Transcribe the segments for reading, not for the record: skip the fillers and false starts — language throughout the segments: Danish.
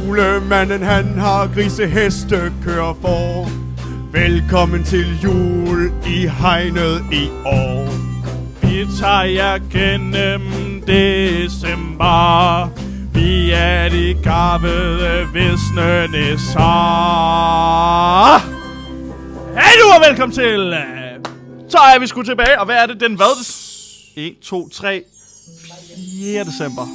Julemanden han har grise, heste, kører for. Velkommen til jul i hegnet i år. Vi tager jer gennem december. Vi er de garvede visne nisser. Hej du og velkommen til. Så er vi sgu tilbage, og hvad er det den hvad? 1, 2, 3, 4. december.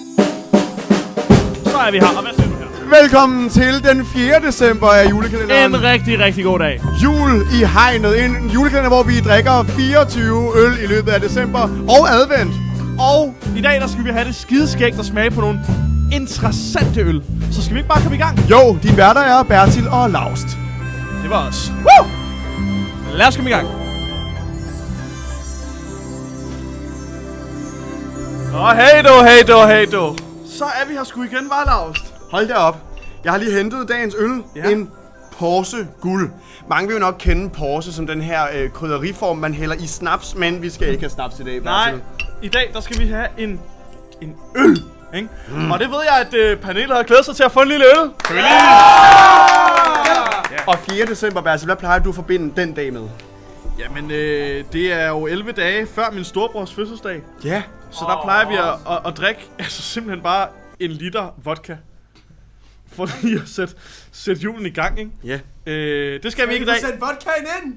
Så er vi her, og hvad siger du her? Velkommen til den 4. december af julekalenderen. En rigtig, rigtig god dag. Jul i hegnet. En julekalender, hvor vi drikker 24 øl i løbet af december og advent. Og i dag der skal vi have det skideskægt at smage på nogle interessante øl. Så skal vi ikke bare komme i gang? Jo, dine værter er Bertil og Laust. Det var os. Woo! Lad os komme i gang. Hey du. Så er vi her sgu igen, var Laust. Hold da op. Jeg har lige hentet dagens øl. Ja. En Porse Guld. Mange vil jo nok kende Porse som den her krydderiform, man hælder i snaps, men vi skal ikke have snaps i dag, Bertil. Nej, i dag der skal vi have en øl. Ikke? Og det ved jeg, at panelet har glædet sig til at få en lille øl. Og 4. december, Bertil, hvad plejer du at forbinde den dag med? Jamen, det er jo 11 dage før min storebrors fødselsdag. Ja. Så der plejer vi at drikke altså simpelthen bare 1 liter vodka. For lige at sætte julen i gang, ikke? Ja. Det skal vi ikke i dag. Sæt vodkaen ind!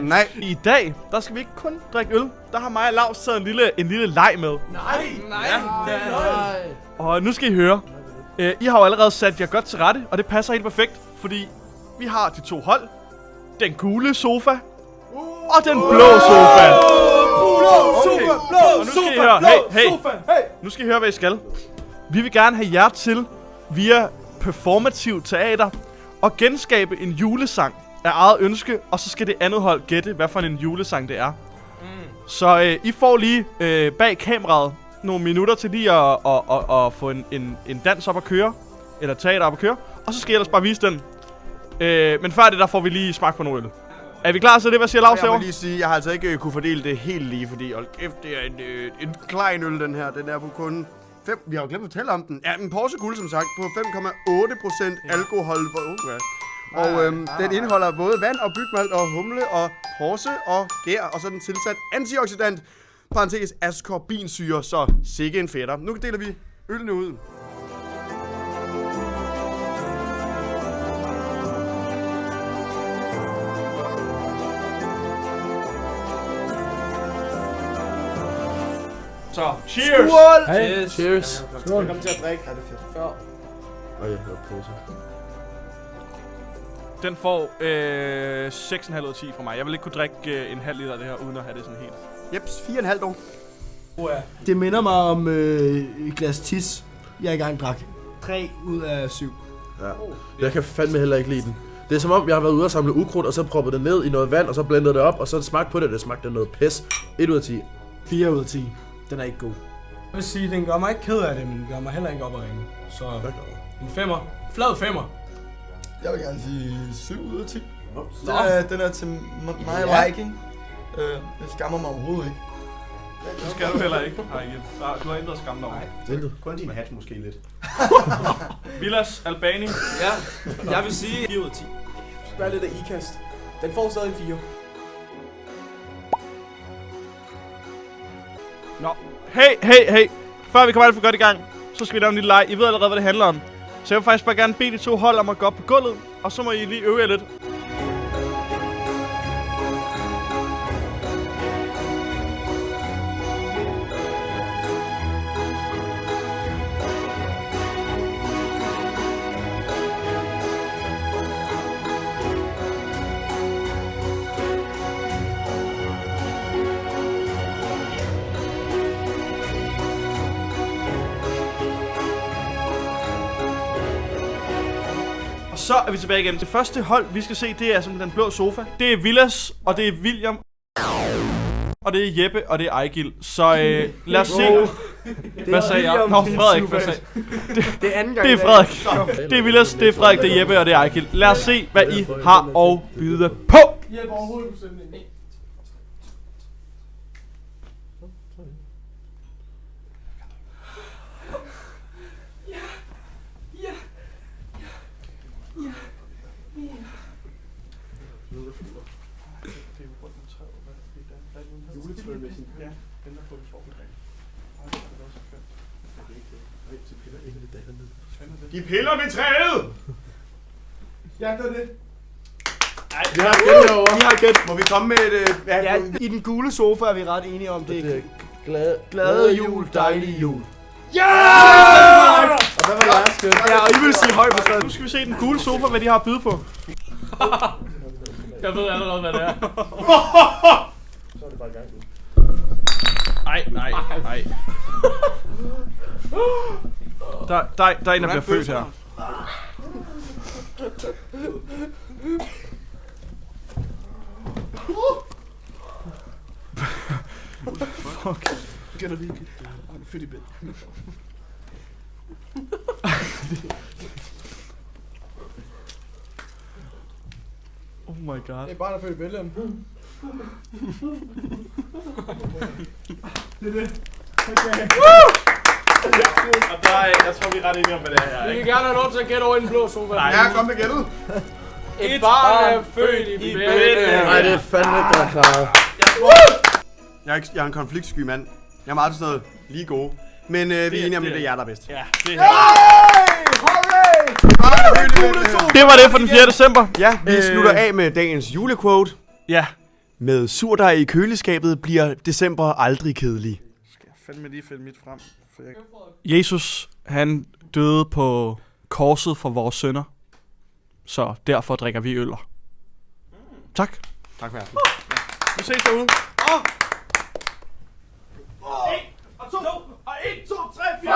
Nej. I dag, der skal vi ikke kun drikke øl. Der har mig og Laus taget en lille leg med. Nej. Og nu skal I høre. I har jo allerede sat jer godt til rette, og det passer helt perfekt. Fordi vi har de 2 hold. Den gule sofa. Og den blå sofa. Og nu skal I høre. Hey. Nu skal I høre, hvad I skal. Vi vil gerne have jer til, via performativ teater, at genskabe en julesang af eget ønske, og så skal det andet hold gætte, hvad for en julesang det er. Så I får lige bag kameraet nogle minutter til lige at få en dans op at køre, eller teater op at køre, og så skal I ellers bare vise den. Men før det, der får vi lige smag på nogle øl. Er vi klar til det? Hvad siger Lars? Jeg må lige sige, jeg har altså ikke kunne fordele det helt lige, fordi hold kæft, det er en klein øl, den her. Den er på kun 5, vi har jo glemt at fortælle om den. Ja, en Porse Guld, som sagt, på 5,8% alkohol. Og den indeholder både vand og bygmalt og humle og porse og gær, og så er den tilsat antioxidant, parentes ascorbinsyre, så sikke en fætter. Nu deler vi ølene ud. Så, cheers! Hey. Cheers. Velkommen til at drikke. Ja, det er fedt. Før. Og jeg hedder Porse. Den får 6,5 ud af 10 fra mig. Jeg vil ikke kunne drikke en halv liter af det her, uden at have det sådan helt. Jeps, 4,5 år. Det minder mig om et glas tis, jeg engang drak. 3 ud af 7. Ja. Jeg kan fandme heller ikke lide den. Det er som om, jeg har været ude og samle ukrudt, og så proppet det ned i noget vand, og så blendet det op, og så smagt på det, det smagte noget pis. 1 ud af 10. 4 ud af 10. Den er ikke god. Jeg vil sige, den gør mig ikke ked af det, men den gør mig heller ikke op at ringe. Så en 5'er. Flad 5'er. Jeg vil gerne sige 7 ud af 10. Den er til my liking. Jeg skammer mig overhovedet ikke. Det skal du heller ikke. Du har ændret skammen over. Intet. Kun din hat måske lidt. Vilas Albani. Ja, jeg vil sige 4 ud af 10. Der er lidt af ikast. Den får stadig en 4. Nå. Hey. Før vi kommer alt for godt i gang, så skal vi lave en lille leg. I ved allerede, hvad det handler om. Så jeg vil faktisk bare gerne bede de 2 hold om at gå op på gulvet, og så må I lige øve jer lidt. Så er vi tilbage igen. Det første hold, vi skal se, det er simpelthen den blå sofa. Det er Vilas, og det er William, og det er Jeppe, og det er Ejgil. Så lad os se. Hvad sagde jeg? Nå, Frederik, hvad sagde Det er anden gang. Det er Frederik. Det er Vilas, det er Frederik, det er Jeppe, og det er Ejgil. Lad os se, hvad I har at byde på. Hjælp overhovedet på stemningen. Ja, Juletræmæssigt. Ja, den der på det forbedag. De piller ved træet! Ja, det er det. Vi har igen herovre. Vi har gæt. Må vi komme med et... Ja, i den gule sofa er vi ret enige om det. Det er Glade jul, dejlige jul. Ja! Og hvad var jeres skøn? Ja, og I vil sige højt på stedet. Nu skal vi se den gule sofa, hvad de har at byde på. Jeg ved allerede, hvad det er. Så er det bare i gang. Nej. Der er en, der bliver født her. Fuck. Kender vi ikke? Han er fedt i bed. Oh my god. Det er bare der født i billedet. Og der er, jeg tror, vi er ret enige om, hvad det er. Vi vil gerne have lov til at gætte over i den blå sofa. Ja, kom med gættet. Et barn er født i Bethlehem. Nej, det er fandme godt klaret. Jeg er en konfliktsky mand. Jeg er meget til sådan noget lige gode. Men vi er enige om, det er jer, der er bedst. Ja, det er Det var det for den 4. december. Ja, vi slutter af med dagens julequote. Ja. Med surdej i køleskabet bliver december aldrig kedelig. Skal jeg fandme lige finde mit frem? For Jesus, han døde på korset for vores synder. Så derfor drikker vi øller. Tak. Tak for jer. Vi ses derude. 1 og 2 og 1, 2, 3, 4.